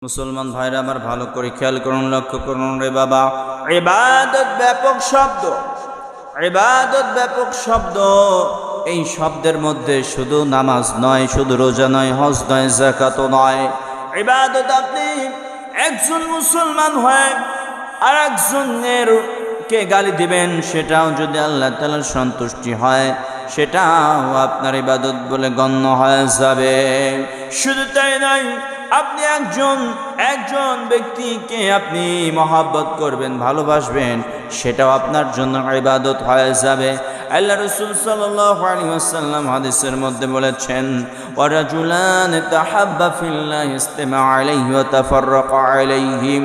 মুসলমান ভাইরা আমার ভালো করে খেয়াল করুন, লক্ষ্য করুন রে বাবা। ইবাদত ব্যাপক শব্দ, ইবাদত ব্যাপক শব্দ। এই শব্দের মধ্যে শুধু নামাজ নয়, শুধু রোজা নয়, হজ নয়, যাকাতও নয়। ইবাদত আপনি একজন মুসলমান হয়ে আর একজনের কে গালি দিবেন, সেটাও যদি আল্লাহ তাআলার সন্তুষ্টি হয়, সেটাও আপনার ইবাদত বলে গণ্য হয়ে যাবে। শুধু তাই নয়, আপনি একজন ব্যক্তিকে আপনি মহব্বত করবেন, ভালোবাসবেন, সেটাও আপনার জন্য ইবাদত হয়ে যাবে। আল্লাহ রাসূল সাল্লাল্লাহু আলাইহি ওয়াসাল্লাম হাদিসের মধ্যে বলেছেন, ওয়া রাজুলান তাহাব্বা ফিল্লাহি ইসতামা আলাইহি ওয়া তাফাররাকা আলাইহি।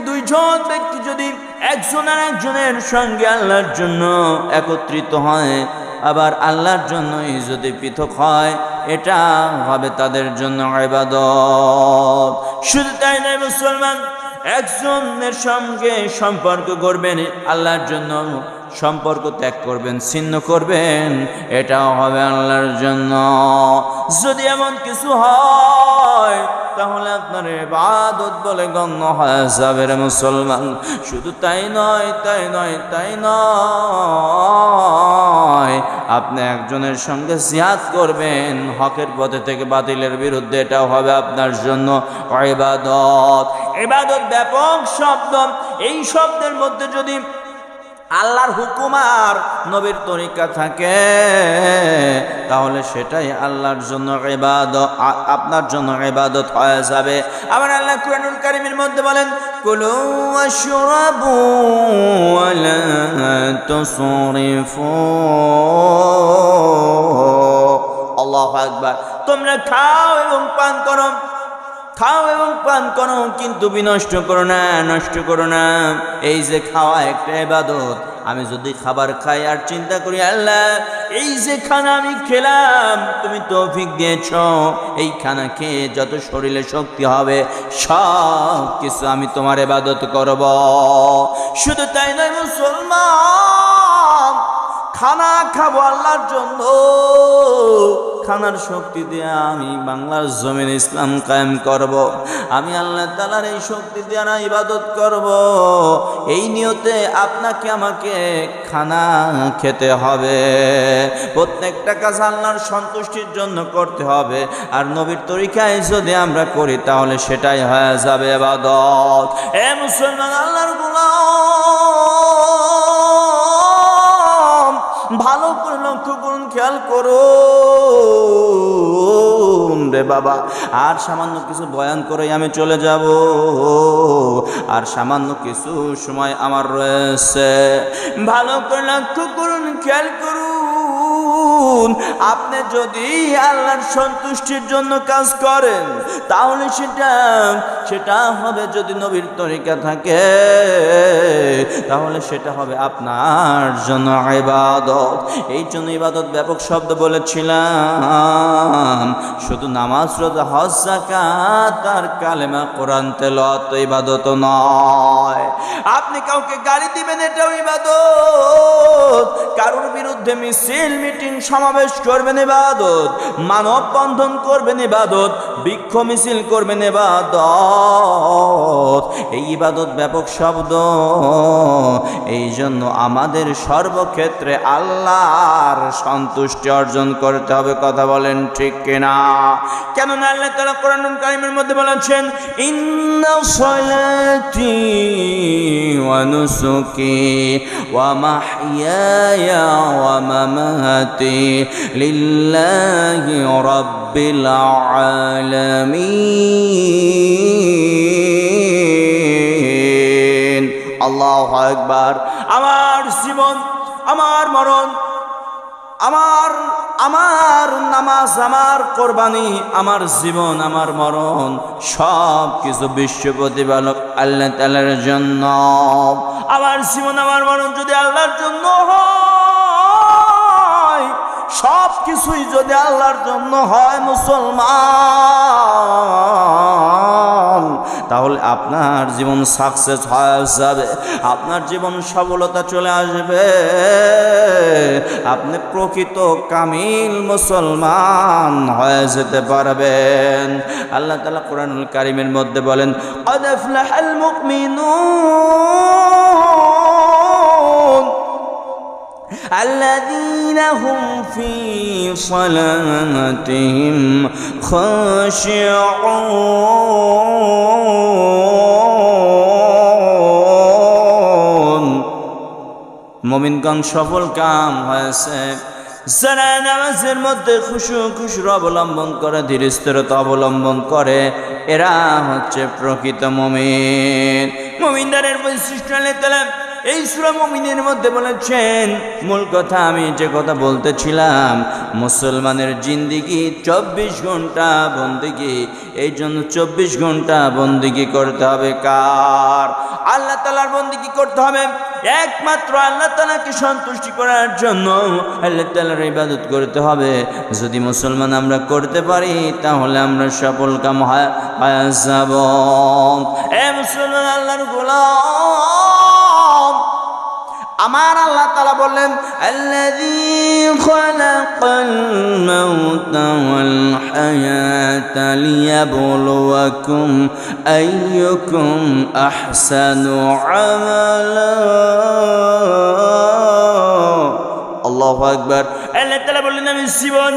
দুইজন ব্যক্তি যদি একজন আর একজনের সঙ্গে আল্লাহর জন্য একত্রিত হয়, আবার আল্লাহর জন্যই যদি পৃথক হয়, এটা হবে তাদের জন্য ইবাদত। শুধু তাই নয়, মুসলমান একজনের সঙ্গে সম্পর্ক করবেন, আল্লাহর জন্য সম্পর্ক ত্যাগ করবেন, ছিন্ন করবেন, এটাও হবে আল্লাহর জন্য। যদি এমন কিছু হয়, তাহলে আপনার ইবাদত বলে গণ্য হয়ে যাবে রে মুসলমান। শুধু তাই নয়, আপনি একজনের সঙ্গে জিহাদ করবেন হকের পথে থেকে বাতিলের বিরুদ্ধে, এটাও হবে আপনার জন্য ইবাদত। ইবাদত ব্যাপক শব্দ। এই শব্দের মধ্যে যদি আল্লাহর হুকুম আর নবীর তরিকা থাকে, তাহলে সেটাই আল্লাহর জন্য ইবাদত, আপনার জন্য ইবাদত হয়ে যাবে। আবার আল্লাহ কুরআনুল কারীমের মধ্যে বলেন, কুলু ওয়াশরাবু ওয়া লা তুসরিফু। আল্লাহু আকবার। তোমরা খাও এবং পান করো, কিন্তু বিনষ্ট করো না, নষ্ট করো না। এই যে খাওয়া একটা ইবাদত। আমি যদি খাবার খাই আর চিন্তা করি, আল্লাহ এই যে খানা আমি খেলাম, তুমি তৌফিক দিয়েছ, এই খানা খেয়ে যত শরীরে শক্তি হবে, সব কিছু আমি তোমার ইবাদত করব। শুধু তাই নয় মুসলমান, খানা খাবো আল্লাহর জন্য, খানার শক্তি দিয়ে আমি বাংলার জমিন ইসলাম কায়েম করব। আমি আল্লাহ তাআলার এই শক্তি দিয়ে না ইবাদত করব। এই নিয়তে আপনাকে আমাকে খানা খেতে হবে। প্রত্যেকটা কাজ আল্লাহর সন্তুষ্টির জন্য করতে হবে। আর নবীর তরিকায় যদি আমরা করি, তাহলে সেটাই হয়ে যাবে ইবাদত। এ মুসলমান, আল্লাহর গোলাম, ভালো করে লক্ষ্য করুন, খেয়াল করুন রে বাবা। আর সামান্য কিছু বয়ান করে আমি চলে যাব, আর সামান্য কিছু সময় আমার রয়েছে। ভালো করে লক্ষ্য করুন, খেয়াল করুন। আপনি যদি আল্লাহর সন্তুষ্টির জন্য কাজ করেন, তাহলে সেটা হবে, যদি নবীর তরিকা থাকে, তাহলে সেটা হবে আপনার জন্য ইবাদত। এই জন্য ইবাদত ব্যাপক শব্দ বলেছিলাম। শুধু নামাজ, রোজা, হজ, যাকাত আর কালেমা, কোরআন তেলাওয়াত ইবাদত নয়। আপনি কাউকে গালি দিবেন, এটাও ইবাদত। কারোর বিরুদ্ধে মিছিল, মিটিং, সমাবেশ করবেন, ইবাদত। মানববন্ধন করবেন, ইবাদত। বৃক্ষ মিছিল করবেন, ইবাদত। এই ইবাদত ব্যাপক শব্দ। এই জন্য আমাদের সর্বক্ষেত্রে আল্লাহর সন্তুষ্টি অর্জন করতে হবে। কথা বলেন ঠিক কিনা? কেননা আল্লাহ তাআলা কোরআনুল কারীমের মধ্যে বলেছেন, ইন্না সলাতি ওয়া নুসুকি ওয়া মাহইয়ায়া ওয়া মামাতি লিল্লাহি রাব্বিল আলামিন। আল্লাহু আকবার। আমার জীবন, আমার মরণ, আমার নামাজ, আমার কোরবানি, আমার জীবন, আমার মরণ, সব কিছু বিশ্ব প্রতিপালক আল্লাহ তাআলার জন্য। আমার জীবন, আমার মরণ যদি আল্লাহর জন্য হয়, সব কিছুই যদি আল্লাহর জন্য হয় মুসলমান, তাহলে তাহলে আপনার জীবন সাকসেস হয়ে যাবে, আপনার জীবন সফলতা চলে আসবে, আপনি প্রকৃত কামিল মুসলমান হয়ে যেতে পারবেন। আল্লাহ তাআলা কোরআনুল কারীমের মধ্যে বলেন, قد أفلح المؤمنون الذين هم في صلاتهم خاشعون। মুমিনগণ সফল কাম হয়েছে যারা নামাজের মধ্যে খুশু অবলম্বন করে, ধীর স্থিরতা অবলম্বন করে, এরা হচ্ছে প্রকৃত মুমিন। মুমিনদের বৈশিষ্ট্য এই সূরা মুমিনের মধ্যে বলেছেন। মূল কথা আমি যে কথা বলতেছিলাম, মুসলমানের জিন্দিগি 24 ঘন্টা বন্দেগি, এই জন্য 24 ঘন্টা বন্দেগি করতে হবে কার? আল্লাহ তাআলার বন্দেগি করতে হবে একমাত্র আল্লাহ তাআলাকে সন্তুষ্টি করার জন্য, আল্লাহ তাআলার ইবাদত করতে হবে। যদি মুসলমান আমরা করতে পারি তাহলে আমরা সফল কাম হয়ে যাব। এ মুসলমান আল্লাহর গোলাম, আমার আল্লাহ তাআলা বললেন, আল্লাযী খালাকাল মাউতা ওয়াল হায়াতা লিয়াবলুয়াকুম আইয়ুকুম আহসানু আমালা। আল্লাহু আকবার। আল্লাহ তাআলা বললেন, আমি জীবন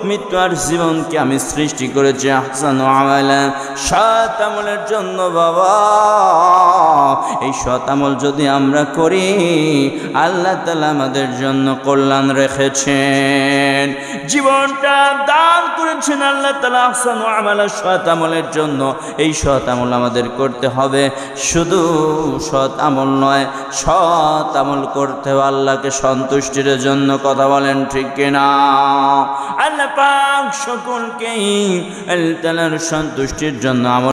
মৃত্যু আর জীবনকে আমি সৃষ্টি করেছি আহসানু আমালা, সৎ আমলের জন্য। বাবা, এই সৎ আমল যদি আমরা করি, আল্লাহ তাআলা আমাদের জন্য কল্যাণ রেখেছেন, জীবনটা দান করেছেন আল্লাহ তাআলা আহসানু আমালা, সৎ আমলের জন্য। এই সৎ আমল আমাদের করতে হবে। শুধু সৎ আমল নয়, সৎ আমল করতে হবে আল্লাহকে সন্তুষ্টির জন্য। কথা বলেন ঠিক কিনা? আল্লাহ পাক সকলকেই আল্লাহ তাআলার সন্তুষ্টির জন্য আমল